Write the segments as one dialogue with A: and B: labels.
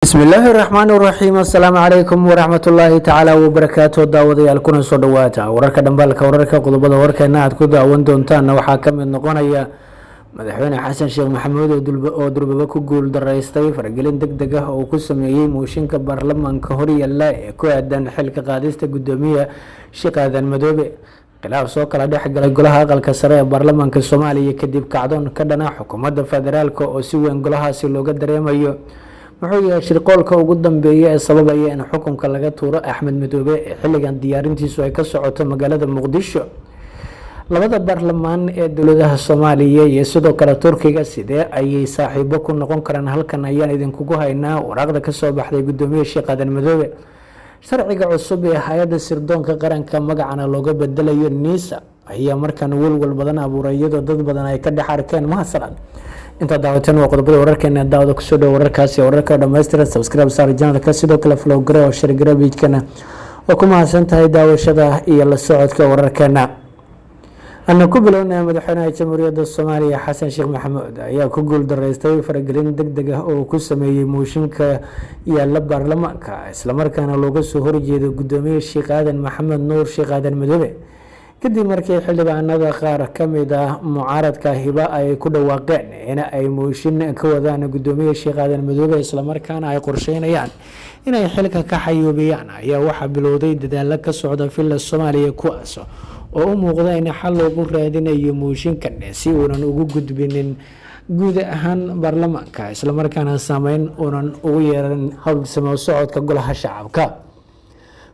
A: بسم الله الرحمن الرحيم السلام عليكم ورحمة الله تعالى وبركاته داوديال kuna soo dhawaata wararka dhanbalka wararka qodobada warkeena aad ku daawan doontaan waxaa ka mid noqonaya madaxweyne xasan sheekh maxamuud oo durbaba ku guul dareystay faragelin degdeg ah oo ku sameeyay mooshinka baarlamaanka horyaalla ee ku aadan xilka qaadista gudoomiyaha Sheekh Aadan Madoobe khilaaf soo kala dhexgalay golaha aqalka sare ee baarlamaanka Soomaaliya kadib kacdoon ka dhana xukuumadda federaalka oo si weyn golahaasi looga dareemayo wuxuu yahay shirqoolka ugu dambeeya ee sababaya in xukunka laga tuuro Axmed Madoobe ee xilligan diyaarintiisu ay ka socoto magaalada Muqdisho labada baarlamaan ee dowladaha Soomaaliya iyo sidoo kale Turkiga sidee ayay saaxiibo ku noqon karaan halkan ayaan idinkugu haynaa waraaqda ka soo baxday gudoomiyaha Sheekh Aadan Madoobe sharciga cusub ee hay'adda sirdoonka qaranka magacana looga bedelayo NISA ayaa markan walwal badan abuuray iyadoo dad badan ay ka dhex arkeen mahadsan inta daawateen waa qodobada wararkeena daawada ku soo dhaw wararkaasi wararka dhameystiran subscribe saar channelka sidoo kale follow gareey oo share gareey page-kana oo ku mahadsan tahay daawashada iyo la socodka wararkeena ana ku bilownaa madaxweynaha jamhuuriyadda Soomaaliya Xasan Sheekh Maxamuud ayaa ku guul dareystay faragelin degdeg ah oo ku sameeyay mooshinka yaalla baarlamaanka isla markaana looga soo horjeedo gudoomiyaha Sheekh Aadan Maxamed Nuur Sheekh Aadan Madoobe kadib markii xildhibaanada qaar ka mid ah mucaaradka hiba ay ku dhawaaqeen in ay mooshin ka wadaan gudoomiyaha Sheekh Aadan Madoobe isla markaana ay qorsheynayaan in ay xilka ka xayuubiyaan ayaa waxa bilowday dadaal ka socda filla Soomaaliya kuwaas oo u muuqda in xal loogu raadinayo mooshinkan si uunan ugu gudbinin guud ahaan baarlamaanka isla markaana saameyn uunan ugu yeeran habsamo socodka golaha shacabka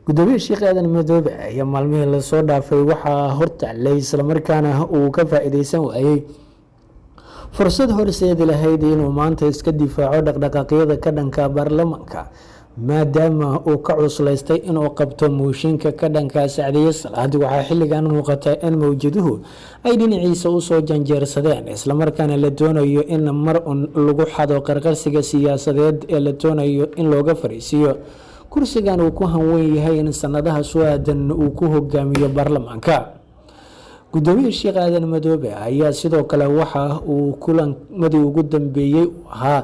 A: gudoomiyaha Sheekh Aadan Madoobe ayaa maalmihii la soo dhaafay waxaa hortaalay isla markaana uu ka faa'iideysan waayay fursad horseedi lahayd inuu maanta iska difaaco dhaqdhaqaaqyada ka dhanka baarlamaanka maadaama uu ka cuslaystay inuu qabto mooshinka ka dhanka Sacdiye Salaad waxaa xilligan muuqata in mawjaduhu ay dhinaciisa u soo janjeersadeen isla markaana la doonayo in mar lagu xado qarqarsiga siyaasadeed ee la doonayo in looga fariisiyo kursigan uu ku hanweyn yahay in sanadaha soo aadan uu ku hogaamiyo baarlamaanka gudoomiyaha Sheekh Aadan Madoobe ayaa sidoo kale waxa uu kulanmadii ugu dambeeyay ahaa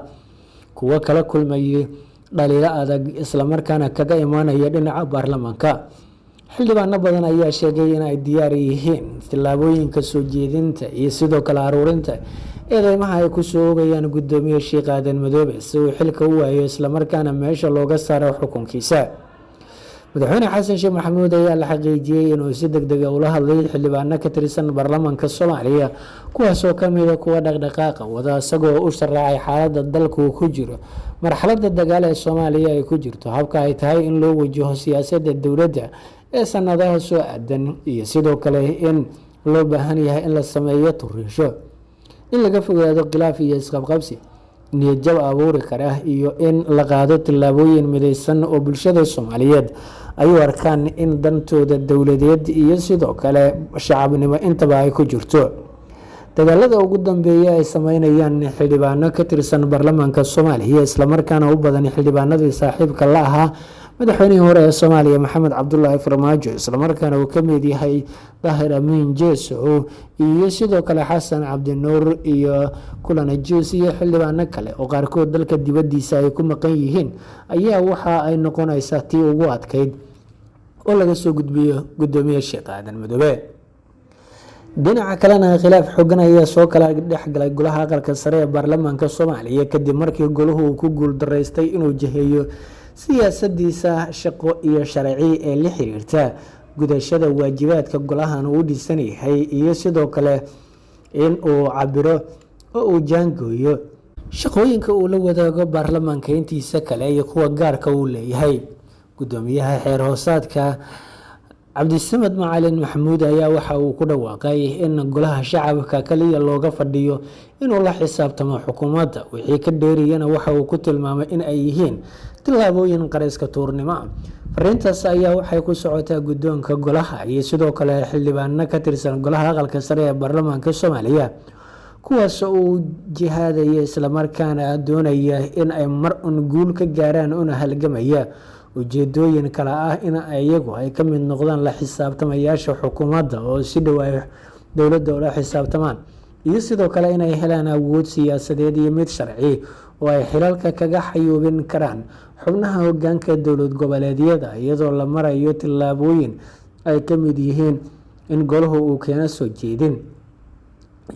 A: kuwa kala kulmayay dhaliilo adag isla markaana kaga imaanaya dhinaca baarlamaanka xildhibaano badan ayaa sheegay in ay diyaar yihiin tillaabooyinka soo jeedinta iyo sidoo kale aruurinta eedeymaha ay ku soo ogayaan gudoomiyaha Sheekh Aadan Madoobe si uu xilka u waayo isla markaana meesha looga saaro xukunkiisa madaxweyne xasan sheekh maxamuud ayaa la xaqiijiyay inuu si degdeg ah ula hadlay xildhibaano ka tirsan baarlamaanka Soomaaliya kuwaas oo kamid ah kuwa dhaqdhaqaaqa wada isagoo u sharaxay xaaladda dalku ku jiro marxaladda dagaal ee Soomaaliya ay ku jirto habka ay tahay in loo wajaho siyaasadda dowladda ee sanadaha soo aadan iyo sidoo kale in loo baahan yahay in la sameeyo turisho in laga fogaado khilaaf iyo isqabqabsi niyad jab abuuri kara iyo in la qaado tillaabooyin midaysan oo bulshada Soomaaliyeed ay u arkaan in dantooda dowladeed iyo sidoo kale shacabnimo intaba ay ku jirto dagaalada ugu dambeeya ay sameynayaan xildhibaano ka tirsan baarlamaanka Soomaaliya isla markaana u badan xildhibaanadii saaxiibka la ahaa madaxweynihii hore ee Soomaaliya Maxamed Cabdullaahi Farmaajo isla markaana uu ka mid yahay Daahir Amiin Jeesow iyo sidoo kale Xasan Cabdi Nuur iyo Kulana Juus iyo xildhibaano kale oo qaarkood dalka dibadiisa ay ku maqan yihiin ayaa waxa ay noqonaysaa tii ugu adkeyd oo laga soo gudbiyo gudoomiyaha Sheekh Aadan Madoobe dhinaca kalena khilaaf xooggan ayaa soo kala dhexgalay golaha aqalka sare ee baarlamaanka Soomaaliya kadib markii goluhu uu ku guul dareystay inuu jiheeyo siyaasadiisa shaqo iyo sharci ee la xiriirta gudashada waajibaadka golahan uu dhisan yahay iyo sidoo kale in uu cabiro oo uu jaangooyo shaqooyinka uu la wadaago baarlamaanka intiisa kale iyo kuwa gaarka uu leeyahay gudoomiyaha xeer hoosaadka Cabdisamed Macalin Maxamuud ayaa waxa uu ku dhawaaqay in golaha shacabka kaliya looga fadhiyo inuu la xisaabtamo xukuumadda wixii ka dheeriyana waxa uu ku tilmaamay in ay yihiin tillaabooyin qarayska tuurnimo fariintaas ayaa waxay ku socotaa gudoonka golaha iyo sidoo kale xildhibaano ka tirsan golaha aqalka sare ee baarlamaanka Soomaaliya kuwaas oo jihaadaya isla markaana doonaya in ay mar un guul ka gaaraan una halgamaya ujeedooyin kala ah in ayagu ay ka mid noqdaan la xisaabtamayaasha xukuumadda oo si dhow ay dowladda ula xisaabtamaan iyo sidoo kale inay helaan awood siyaasadeed iyo mid sharci oo ay xilalka kaga xayuubin karaan xubnaha hogaanka dowlad goboleedyada iyadoo la marayo tillaabooyin ay ka mid yihiin in golahu uu keeno soo jeedin,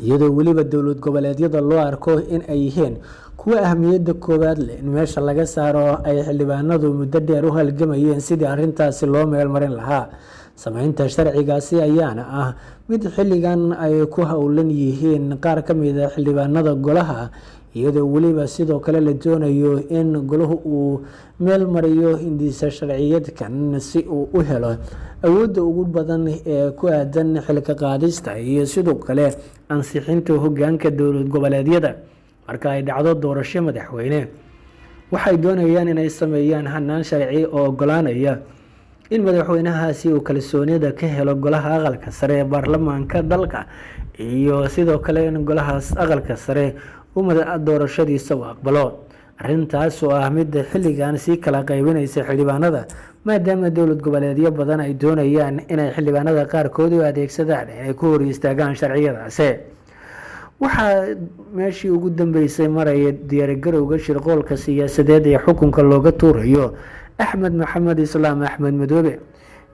A: iyadoo weliba dowlad goboleedyada loo arko in ay yihiin kuwa ahmiyadda koowaad leh in meesha laga saaro ay xildhibaanadu muddo dheer u halgamayeen sidii arrintaasi loo meel marin lahaa. sameynta sharcigaasi ayaana ah mid xilligan ay ku howlan yihiin qaar ka mid a xildhibaanada golaha, iyadoo weliba sidoo kale la doonayo in golahu uu meel mariyo hindisa sharciyeedkan si uu u helo awoodda ugu badan ee ku aadan xilka qaadista iyo sidoo kale ansixinta hogaanka dowlad goboleedyada. marka ay dhacdo doorasho madaxweyne, waxay doonayaan inay sameeyaan hanaan sharci oo ogolaanaya in madaxweynahaasi uu kalsoonida ka helo golaha aqalka sare ee baarlamaanka dalka, iyo sidoo kale in golahaas aqalka sare doorashadiisa u aqbalo. arrintaas oo ah mid xilligan sii kala qaybinaysa xildhibaanada, maadaama dowlad goboleedyo badan ay doonayaan inay xildhibaanada qaarkood u adeegsadaan inay ku hor istaagaan sharciyadaasi. waxaa meeshii ugu dambeysay maraya diyaargarowga shirqoolka siyaasadeed ee xukunka looga tuurayo axmed maxamed islaam axmed madoobe.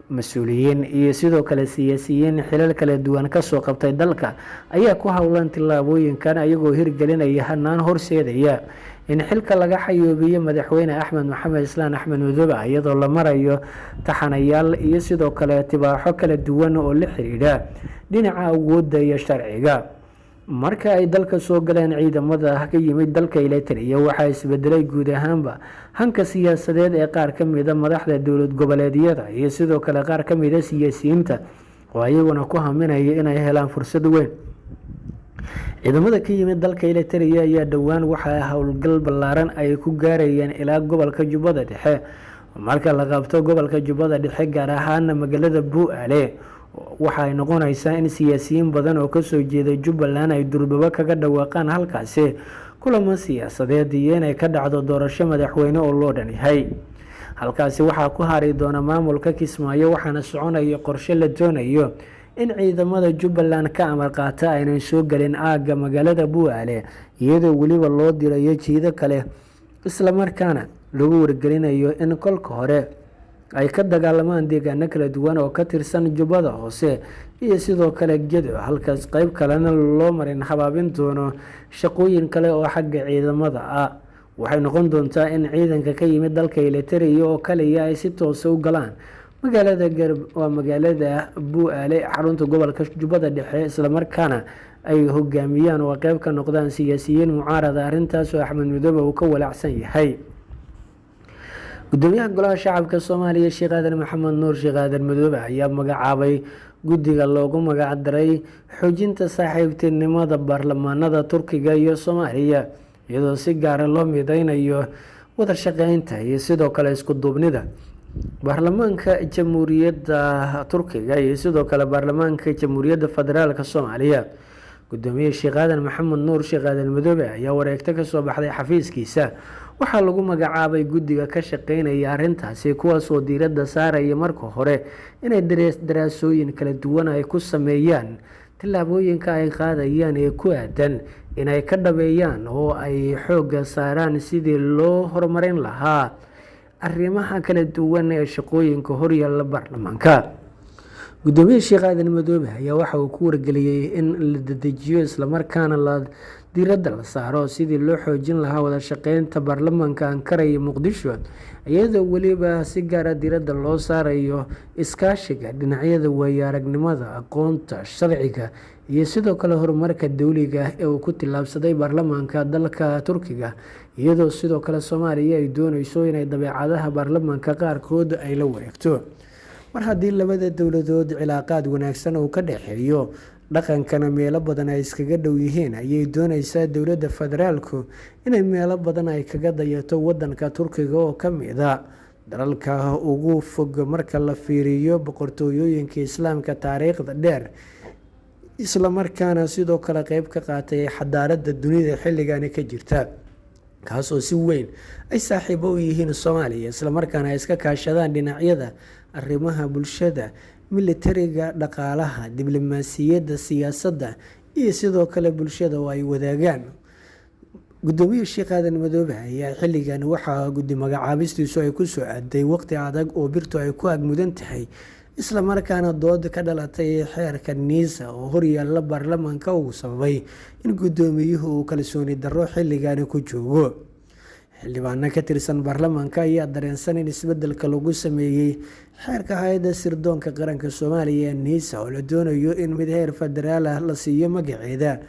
A: mas-uuliyiin iyo sidoo kale siyaasiyiin xilal kala duwan kasoo qabtay dalka ayaa ku howlan tillaabooyinkan ayagoo hirgelinaya hanaan horseedaya in xilka laga xayuubiyo madaxweyne axmed maxamed islaam axmed madoobe, iyadoo la marayo taxanayaal iyo sidoo kale tibaaxo kala duwan oo la xiriidha dhinaca awoodda iyo sharciga. marka ay dalka soo galeen ciidamada ka yimid dalka Eritrea, waxaa isbedelay guud ahaanba hanka siyaasadeed ee qaar ka mid a madaxda dowlad goboleedyada iyo sidoo kale qaar ka mid a siyaasiyiinta oo ayaguna ku haminaya inay helaan fursad weyn. ciidamada ka yimid dalka Eritrea ayaa dhowaan waxaa howlgal ballaaran ay ku gaarayeen ilaa gobolka Jubbada Dhexe. marka la qabto gobolka Jubbada Dhexe, gaar ahaan magaalada Bu'aale, waxa ay noqonaysaa in siyaasiyiin badan oo kasoo jeeda Jubbaland ay durbaba kaga dhawaaqaan halkaasi kulamo siyaasadeed iyo inay ka dhacdo doorasho madaxweyne oo loo dhan yahay. halkaasi waxaa ku hari doona maamulka Kismaayo, waxaana soconaya qorshe la doonayo in ciidamada Jubbaland ka amar qaata aynan soo galin aagga magaalada Bu'aale, iyadoo weliba loo dirayo jiido kale, isla markaana lagu wargelinayo in kolka hore ay ka dagaalamaan deegaano kala duwan oo ka tirsan Jubbada Hoose iyo sidoo kale Gedo, halkaas qayb kalena loo marin habaabin doono shaqooyin kale oo xagga ciidamada ah. waxay noqon doontaa in ciidanka ka yimid dalka Eritrea oo kaliya ay si toos u galaan magaalada magaalada Bu'aale, xarunta gobolka Jubbada Dhexe, isla markaana ay hogaamiyaan oo qayb ka noqdaan siyaasiyiin mucaarada. arrintaas oo Axmed Madoobe uu ka walaacsan yahay. gudoomiyaha golaha shacabka Soomaaliya Sheekh Aadan Maxamed Nuur Sheekh Aadan Madoobe ayaa magacaabay guddiga loogu magac daray xoojinta saaxiibtinimada baarlamaanada Turkiga iyo Soomaaliya, iyadoo si gaar ah loo mideynayo wada shaqeynta iyo sidoo kale isku duubnida baarlamaanka jamhuuriyadda Turkiga iyo sidoo kale baarlamaanka jamhuuriyadda federaalka Soomaaliya. gudoomiye Sheekh Aadan Maxamed Nuur Sheekh Aadan Madoobe ayaa wareegto ka soo baxday xafiiskiisa waxaa lagu magacaabay guddiga ka shaqeynaya arrintaasi, kuwaas oo diiradda saaraya marka hore inay daraasooyin kala duwan ay ku sameeyaan tillaabooyinka ay qaadayaan ee ku aadan inay ka dhabeeyaan oo ay xoogga saaraan sidii loo horumarin lahaa arrimaha kala duwan ee shaqooyinka horyaalla baarlamaanka. gudoomiye Sheekh Aadan Madoobe ayaa waxa uu ku wargeliyay in la dedejiyo islamarkaana diiradda la saaro sidii loo xoojin lahaa wada shaqeynta baarlamaanka Ankara iyo Muqdisho, iyadoo weliba si gaara diiradda loo saarayo iskaashiga dhinacyada waayo-aragnimada, aqoonta sharciga iyo sidoo kale horumarka dowliga ee uu ku tillaabsaday baarlamaanka dalka Turkiga, iyadoo sidoo kale Soomaaliya ay doonayso inay dabeecadaha baarlamaanka qaarkood ay la wareegto. mar haddii labada dowladood cilaaqaad wanaagsan uu ka dhexeeyo, dhaqankana meelo badan ay iskaga dhow yihiin, ayay doonaysaa dowladda federaalku inay meelo badan ay kaga dayato wadanka Turkiga oo ka mid a dalalka ugu fog marka la fiiriyo boqortooyooyinka Islaamka taariikhda dheer, isla markaana sidoo kale qayb ka qaatay xadaaradda dunida xilligani ka jirta, kaasoo si weyn ay saaxiibo u yihiin Soomaaliya, isla markaana ay iska kaashadaan dhinacyada arrimaha bulshada, militariga, dhaqaalaha, diblomaasiyadda, siyaasadda iyo sidoo kale bulshada oo ay wadaagaan. gudoomiye Sheekh Aadan Madoobe ayaa xilligan waxaa guddi magacaabistiisu ay ku soo aaday waqti adag oo birtu ay ku agmudan tahay isla markaana dood ka dhalatay xeerka NISA oo horyaalla baarlamaanka uu sababay in gudoomiyuhu uu kalsooni darro xilligan ku joogo. xildhibaano ka tirsan baarlamaanka ayaa dareensan in isbedelka lagu sameeyay xeerka hay'adda sirdoonka qaranka Soomaaliya NISA oo la doonayo in mid heer federaal ah la siiyo magaceeda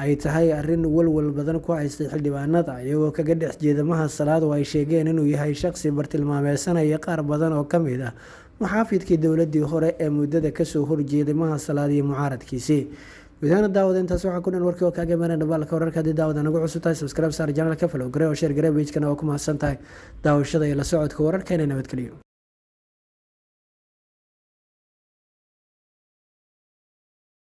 A: ay tahay arrin walwal badan ku haystay xildhibaanada, iyagoo kaga dhex jeeda Mahad Salaad oo ay sheegeen inuu yahay shaqsi bartilmaameedsanaya qaar badan oo ka mid ah muxaafidkii dowladii hore ee muddada kasoo horjeeday Mahad Salaad iyo mucaaradkiisii. gudahaan daawada intaas waxaa ku dhan warkii oo kaaga imaanaya dhambaalka wararka. haddii daawada nagu cusub tahay subscribe saar channelka, follow garee oo share garee page-kana oo ku mahadsan tahay daawashada iyo la socodka wararkeena. nabadgelyo.